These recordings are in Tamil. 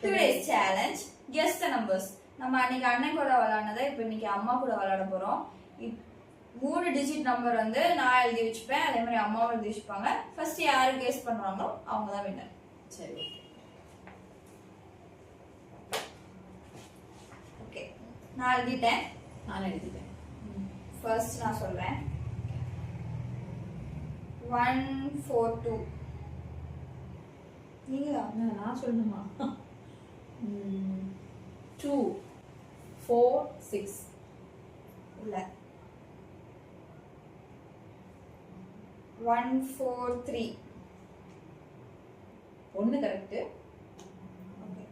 Today's challenge, guess the numbers. நம்ம அன்னைக்கு அண்ணன் கூட விளையாடுனதை இப்போ இன்னைக்கு அம்மா கூட விளையாட போறோம். 3 டிஜிட் நம்பர் வந்து நான் எழுதி வச்சுப்பேன், அதே மாதிரி அம்மாவும் எழுதி வச்சுப்பாங்க. ஃபர்ஸ்ட் யாரு கெஸ் பண்றாங்களோ அவங்க தான் வின்னர். சரி, ஓகே. நான் எழுதிட்டேன். நான் எழுதிட்டேன். ஃபர்ஸ்ட் நான் சொல்றேன். 142. நீங்களா? நான் சொல்லணுமா? 2 4 6 இல்ல. 143. ஒன்னு கரெக்ட். ஓகே.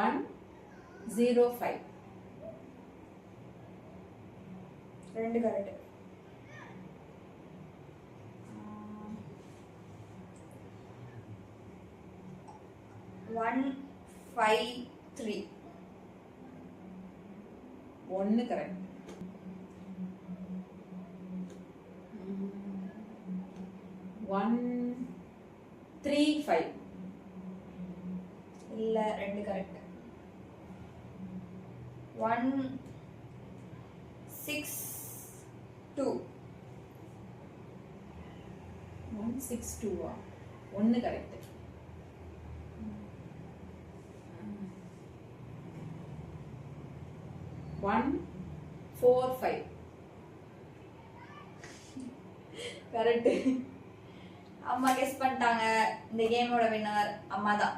105. ரெண்டு கரெக்ட். 153. ஒன்னு கரெக்ட். 135. இல்ல, ரெண்டு கரெக்ட். 162. 162. ஒன்னு கரெக்ட். 145. கரெக்ட். அம்மா கெஸ் பண்ணிட்டாங்க. இந்த கேமோட வின்னர் அம்மா தான்.